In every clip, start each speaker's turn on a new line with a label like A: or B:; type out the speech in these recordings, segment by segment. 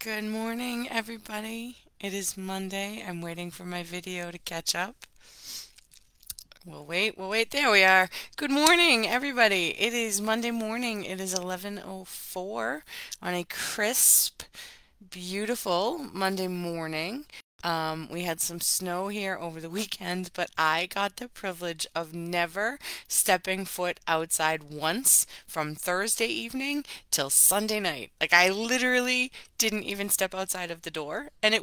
A: Good morning, everybody. It is Monday. I'm waiting for my video to catch up. We'll wait. There we are. Good morning, everybody. It is Monday morning. It is 11:04 on a crisp, beautiful Monday morning. We had some snow here over the weekend, but I got the privilege of never stepping foot outside once from Thursday evening till Sunday night. Like I literally didn't even step outside of the door, and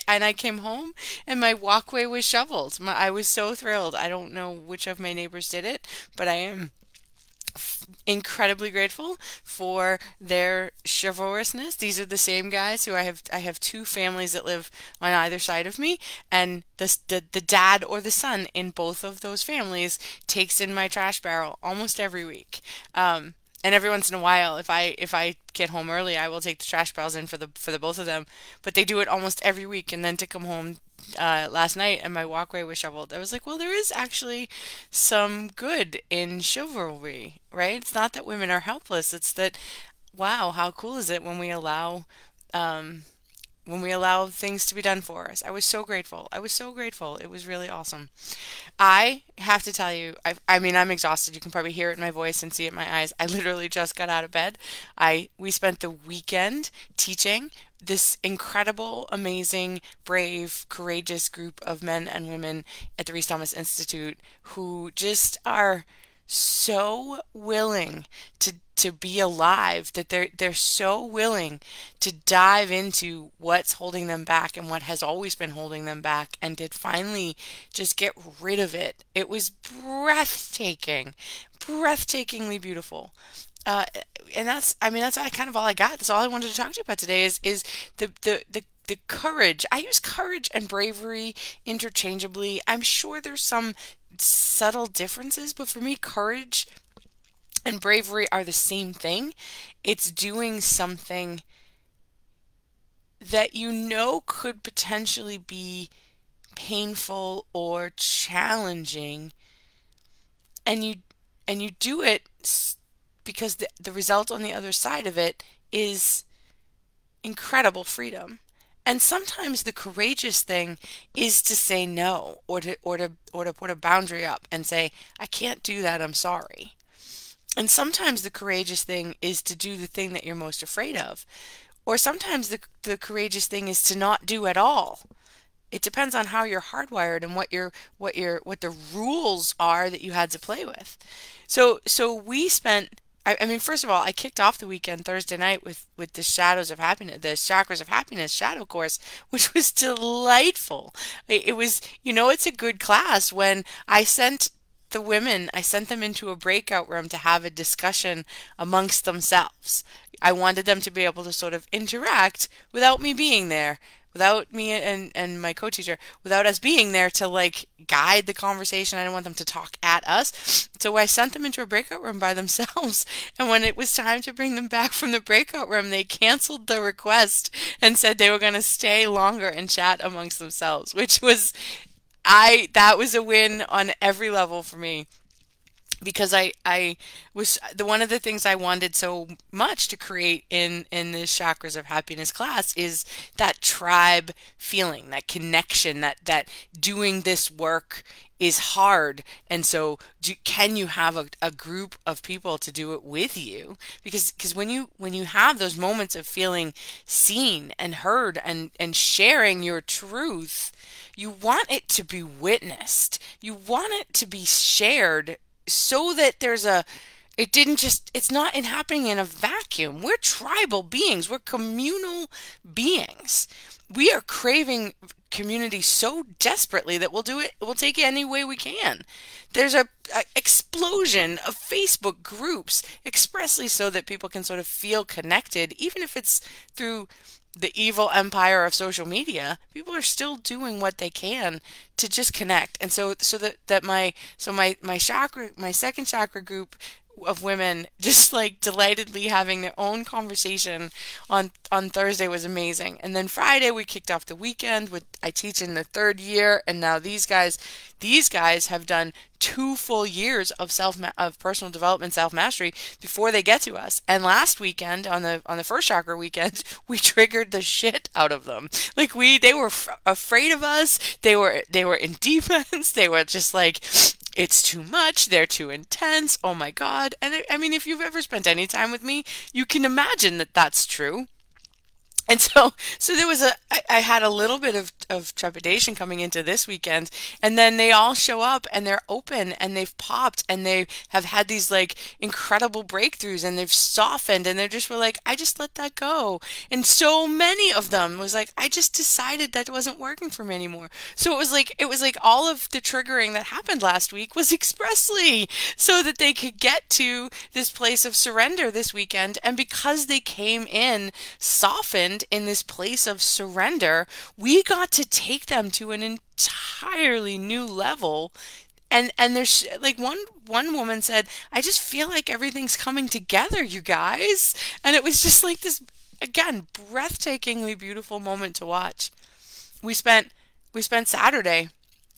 A: and I came home and my walkway was shoveled. I was so thrilled. I don't know which of my neighbors did it, but I am incredibly grateful for their chivalrousness. These are the same guys who I have two families that live on either side of me, and the dad or the son in both of those families takes in my trash barrel almost every week. And every once in a while, if I get home early, I will take the trash barrels in for the both of them. But they do it almost every week, and then to come home last night and my walkway was shoveled. I was like, well, there is actually some good in chivalry, right? It's not that women are helpless. It's that, wow, how cool is it um, when we allow things to be done for us? I was so grateful. I was so grateful. It was really awesome. I have to tell you, I mean, I'm exhausted. You can probably hear it in my voice and see it in my eyes. I literally just got out of bed. We spent the weekend teaching this incredible, amazing, brave, courageous group of men and women at the Reese Thomas Institute who just are so willing to be alive, that they're so willing to dive into what's holding them back and what has always been holding them back, and to finally just get rid of it. It was breathtaking, breathtakingly beautiful. Uh, and I mean, that's kind of all I got. That's all I wanted to talk to you about today is the courage. I use courage and bravery interchangeably. I'm sure there's some subtle differences, but for me, courage and bravery are the same thing. It's doing something that you know could potentially be painful or challenging, and you do it because the result on the other side of it is incredible freedom. And sometimes the courageous thing is to say no, or to put a boundary up and say, I can't do that, I'm sorry. And sometimes the courageous thing is to do the thing that you're most afraid of. Or sometimes the courageous thing is to not do at all. It depends on how you're hardwired and what the rules are that you had to play with. So we spent, I mean, first of all, I kicked off the weekend Thursday night with the Shadows of Happiness, the Chakras of Happiness shadow course, which was delightful. It was, it's a good class when I sent them into a breakout room to have a discussion amongst themselves. I wanted them to be able to sort of interact without me being there, without me and my co-teacher, without us being there to like guide the conversation. I didn't want them to talk at us. So I sent them into a breakout room by themselves. And when it was time to bring them back from the breakout room, they canceled the request and said they were going to stay longer and chat amongst themselves, which was that was a win on every level for me, because I was the one of the things I wanted so much to create in the Chakras of Happiness class is that tribe feeling, that connection, that doing this work is hard, and so can you have a group of people to do it with you? Because when you have those moments of feeling seen and heard and sharing your truth, you want it to be witnessed. You want it to be shared so that it's not happening in a vacuum. We're tribal beings. We're communal beings. We are craving community so desperately that we'll do it. We'll take it any way we can. There's a explosion of Facebook groups expressly so that people can sort of feel connected, even if it's through the evil empire of social media. People are still doing what they can to just connect. And so my second chakra group of women just like delightedly having their own conversation on Thursday was amazing. And then Friday we kicked off the weekend with I teach in the third year, and now these guys have done 2 full years of of personal development, self mastery before they get to us. And last weekend on the first chakra weekend, we triggered the shit out of them. Like they were afraid of us. They were in defense. They were just like, it's too much. They're too intense. Oh my God. And I mean, if you've ever spent any time with me, you can imagine that that's true. And so there was I had a little bit of trepidation coming into this weekend, and then they all show up and they're open and they've popped and they have had these like incredible breakthroughs and they've softened and they're just were like, I just let that go. And so many of them was like, I just decided that wasn't working for me anymore. So it was like all of the triggering that happened last week was expressly so that they could get to this place of surrender this weekend. And because they came in softened in this place of surrender, we got to take them to an entirely new level. And there's like one woman said, I just feel like everything's coming together, you guys. And it was just like this, again, breathtakingly beautiful moment to watch. We spent we spent Saturday.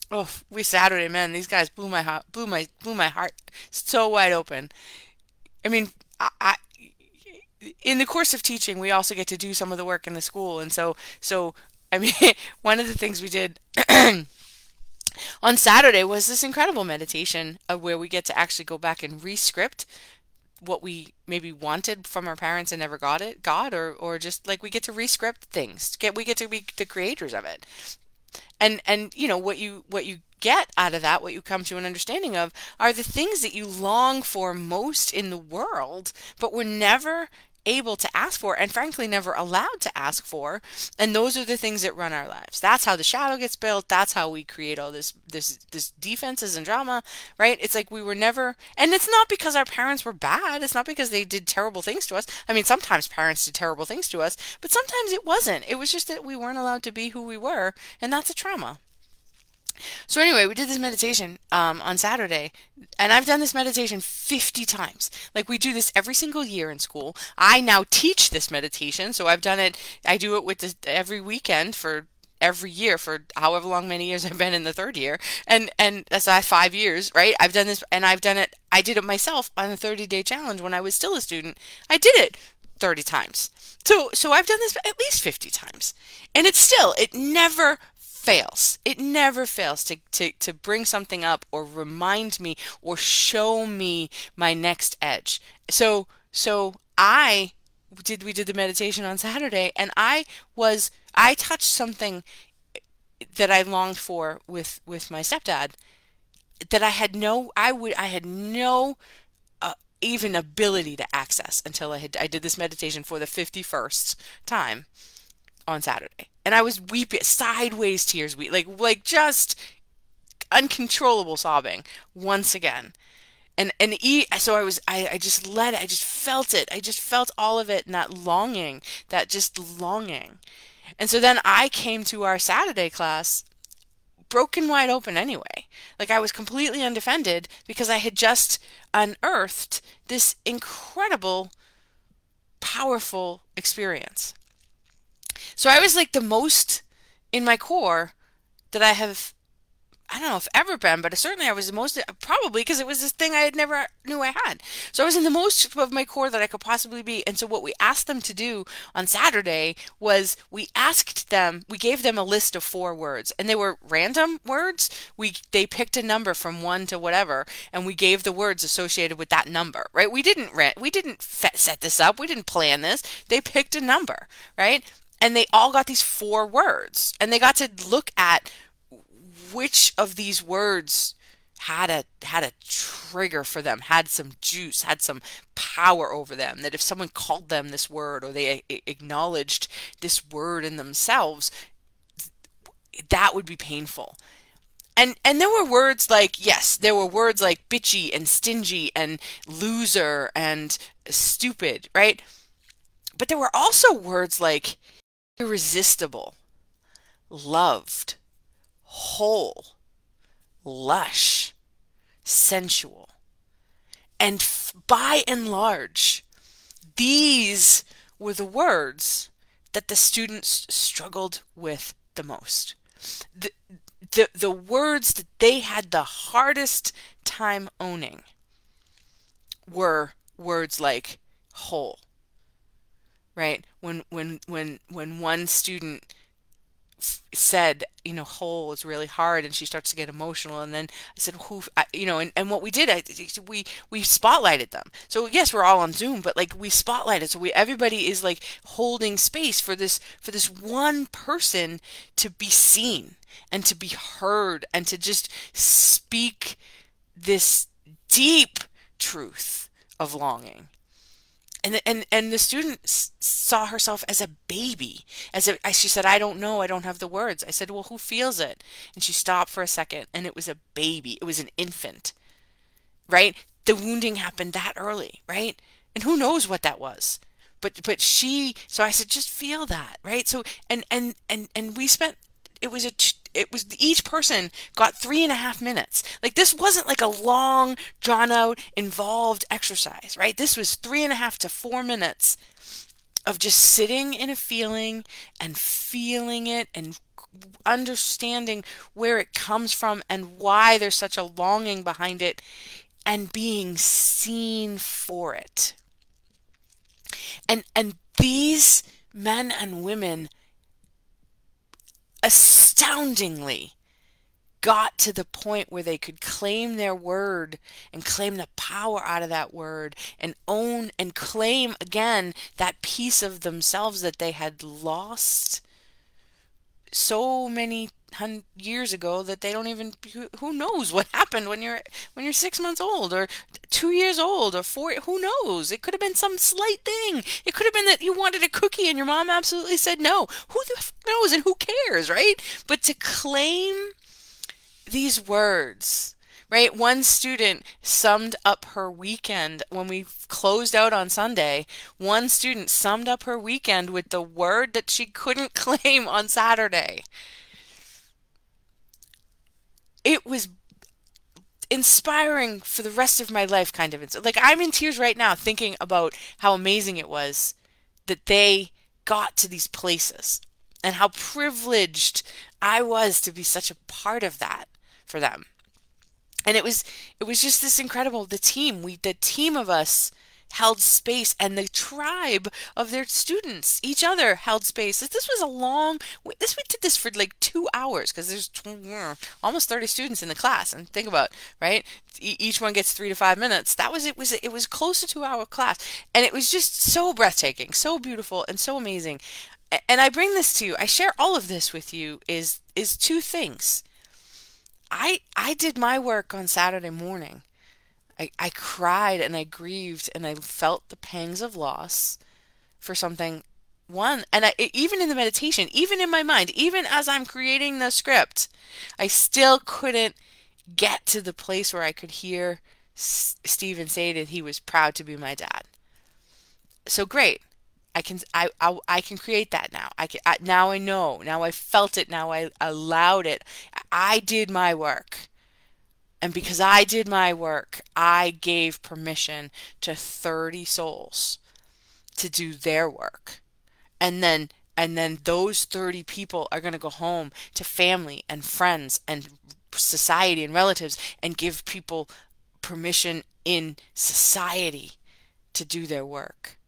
A: Oh, we Saturday, man, these guys blew my heart so wide open. I mean, I in the course of teaching, we also get to do some of the work in the school. And so I mean, one of the things we did on Saturday was this incredible meditation where we get to actually go back and re-script what we maybe wanted from our parents and never got, or just like we get to re-script things. We get to be the creators of it. And what you get out of that, what you come to an understanding of, are the things that you long for most in the world, but were never able to ask for, and frankly never allowed to ask for. And those are the things that run our lives. That's how the shadow gets built. That's how we create all this defenses and drama, right? It's like we were never, and it's not because our parents were bad. It's not because they did terrible things to us. I mean, sometimes parents did terrible things to us, but sometimes it wasn't. It was just that we weren't allowed to be who we were, and that's a trauma. So anyway, we did this meditation on Saturday, and I've done this meditation 50 times. Like we do this every single year in school. I now teach this meditation, so I've done it. I do it with this every weekend for every year for however long many years I've been in the third year, and that's 5 years, right? I've done this, and I've done it. I did it myself on a 30-day challenge when I was still a student. I did it 30 times. So I've done this at least 50 times, and it never fails. It never fails to bring something up or remind me or show me my next edge. So we did the meditation on Saturday, and I touched something that I longed for with my stepdad that I had no even ability to access until I did this meditation for the 51st time on Saturday. And I was weeping, sideways tears, like just uncontrollable sobbing once again. So I just I just felt it. I just felt all of it, and that just longing. And so then I came to our Saturday class broken wide open anyway. Like I was completely undefended because I had just unearthed this incredible, powerful experience. So I was like the most in my core that I don't know if ever been, but certainly I was the most, probably because it was this thing I had never knew I had. So I was in the most of my core that I could possibly be. And so what we asked them to do on Saturday was we gave them a list of 4 words, and they were random words. They picked a number from 1 to whatever, and we gave the words associated with that number, right? We didn't set this up. We didn't plan this. They picked a number, right? And they all got these 4 words, and they got to look at which of these words had a trigger for them, had some juice, had some power over them, that if someone called them this word or they acknowledged this word in themselves, that would be painful. And there were words like, yes, there were words like bitchy and stingy and loser and stupid, right? But there were also words like irresistible, loved, whole, lush, sensual. And by and large, these were the words that the students struggled with the most. The, the words that they had the hardest time owning were words like whole, right? When one student said, whole is really hard, and she starts to get emotional, and then I said, and what we did, we spotlighted them. So yes, we're all on Zoom, but like we spotlighted, so everybody is like holding space for this one person to be seen and to be heard and to just speak this deep truth of longing. And the student saw herself as a baby, she said, I don't know, I don't have the words. I said, well, who feels it? And she stopped for a second, and it was a baby, it was an infant, right? The wounding happened that early, right? And who knows what that was? So I said, just feel that, right? So and we spent, each person got 3.5 minutes. Like, this wasn't like a long, drawn out, involved exercise, right? This was 3.5 to 4 minutes of just sitting in a feeling and feeling it and understanding where it comes from and why there's such a longing behind it and being seen for it. And these men and women astoundingly got to the point where they could claim their word and claim the power out of that word and own and claim again that piece of themselves that they had lost so many years ago that they don't even, who knows what happened when you're 6 months old or 2 years old or 4, who knows? It could have been some slight thing. It could have been that you wanted a cookie and your mom absolutely said no. Who the f knows, and who cares, right? But to claim these words, right? One student summed up her weekend when we closed out on Sunday. One student summed up her weekend with the word that she couldn't claim on Saturday. It was inspiring for the rest of my life, kind of. Like, I'm in tears right now thinking about how amazing it was that they got to these places and how privileged I was to be such a part of that for them. And it was just this incredible, the team of us held space, and the tribe of their students, each other held space. This was a long, we did this for like 2 hours because there's almost 30 students in the class. And think about, right? Each one gets 3 to 5 minutes. It was close to 2 hour class. And it was just so breathtaking, so beautiful, and so amazing. And I bring this to you, I share all of this with you is two things. I did my work on Saturday morning. I cried and I grieved and I felt the pangs of loss for something. Even in the meditation, even in my mind, even as I'm creating the script, I still couldn't get to the place where I could hear Stephen say that he was proud to be my dad. So great. I can create that now. Now I know. Now I felt it. Now I allowed it. I did my work. And because I did my work, I gave permission to 30 souls to do their work. And then those 30 people are going to go home to family and friends and society and relatives and give people permission in society to do their work,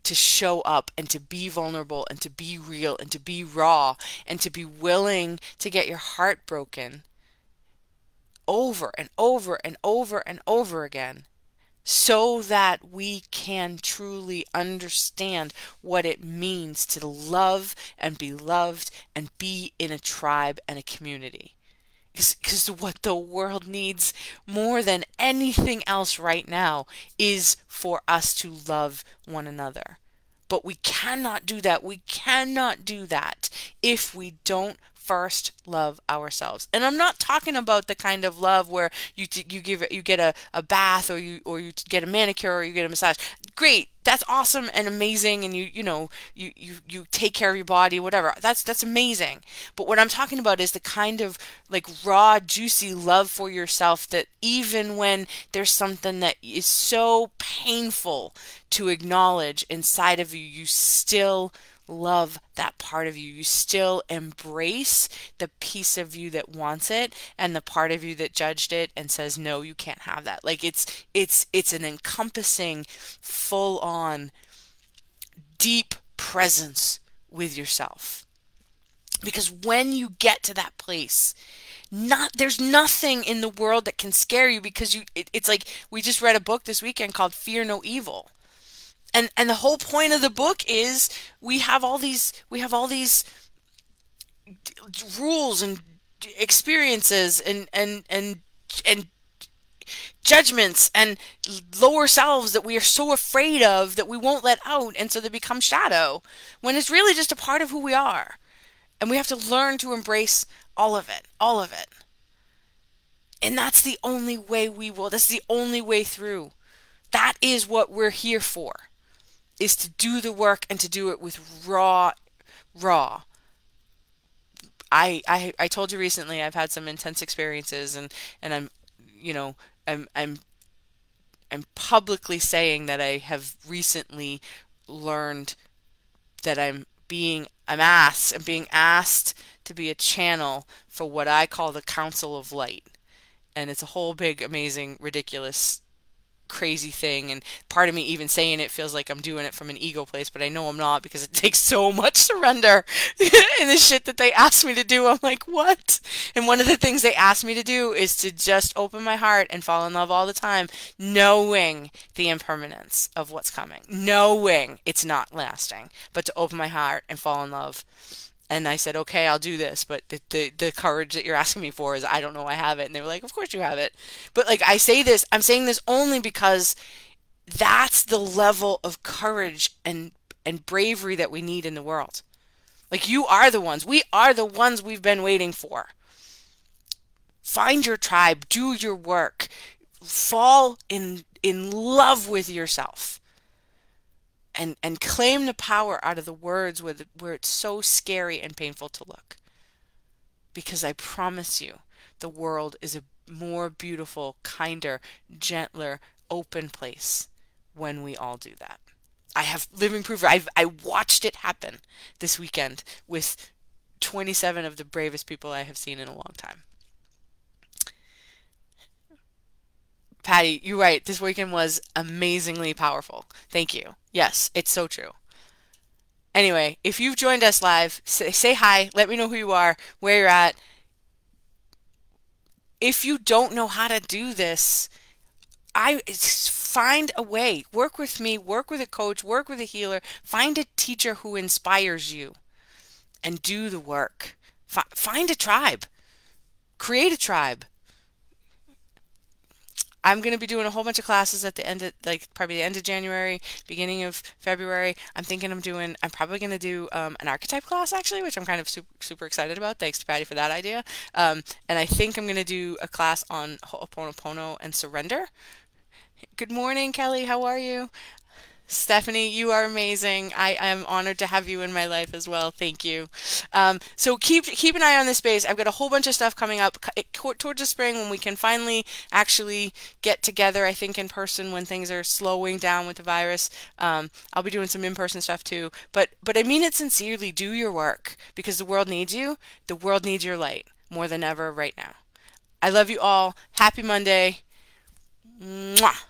A: to show up and to be vulnerable and to be real and to be raw and to be willing to get your heart broken over and over and over and over again, so that we can truly understand what it means to love and be loved and be in a tribe and a community. Because what the world needs more than anything else right now is for us to love one another. But we cannot do that. We cannot do that if we don't first love ourselves. And I'm not talking about the kind of love where you get a bath, or you get a manicure, or you get a massage. Great. That's awesome and amazing, and you take care of your body, whatever. That's amazing. But what I'm talking about is the kind of like raw, juicy love for yourself that even when there's something that is so painful to acknowledge inside of you, you still love that part of you. You still embrace the piece of you that wants it and the part of you that judged it and says, no, you can't have that. Like it's an encompassing, full on, deep presence with yourself. Because when you get to that place, there's nothing in the world that can scare you, because it's like we just read a book this weekend called Fear No Evil. And the whole point of the book is we have all these rules and experiences and judgments and lower selves that we are so afraid of that we won't let out, and so they become shadow when it's really just a part of who we are. And we have to learn to embrace all of it, all of it. And that's the only way that's the only way through. That is what we're here for, is to do the work and to do it with raw. I told you recently I've had some intense experiences, and I'm, you know, I'm publicly saying that I have recently learned that I'm being asked to be a channel for what I call the Council of Light. And it's a whole big, amazing, ridiculous, crazy thing, and part of me even saying it feels like I'm doing it from an ego place, but I know I'm not, because it takes so much surrender in the shit that they ask me to do. I'm like, what? And one of the things they ask me to do is to just open my heart and fall in love all the time, knowing the impermanence of what's coming, knowing it's not lasting, but to open my heart and fall in love. And I said, okay, I'll do this, but the courage that you're asking me for is, I don't know I have it. And they were like, of course you have it. But like I'm saying this only because that's the level of courage and bravery that we need in the world. Like, we are the ones we've been waiting for. Find your tribe, do your work, fall in love with yourself. And claim the power out of the words where it's so scary and painful to look. Because I promise you, the world is a more beautiful, kinder, gentler, open place when we all do that. I have living proof. I watched it happen this weekend with 27 of the bravest people I have seen in a long time. Patty, you're right. This weekend was amazingly powerful. Thank you. Yes, it's so true. Anyway, if you've joined us live, say hi. Let me know who you are, where you're at. If you don't know how to do this, find a way. Work with me, work with a coach, work with a healer. Find a teacher who inspires you and do the work. Find a tribe. Create a tribe. I'm going to be doing a whole bunch of classes at the end of, like, probably the end of January, beginning of February. I'm probably going to do an archetype class, actually, which I'm kind of super excited about. Thanks to Patty for that idea. And I think I'm going to do a class on Ho'oponopono and surrender. Good morning, Kelly. How are you? Stephanie, you are amazing. I am honored to have you in my life as well. Thank you. So keep an eye on this space. I've got a whole bunch of stuff coming up towards the spring, when we can finally actually get together, I think, in person, when things are slowing down with the virus. I'll be doing some in-person stuff too. But I mean it sincerely. Do your work, because the world needs you. The world needs your light more than ever right now. I love you all. Happy Monday. Mwah.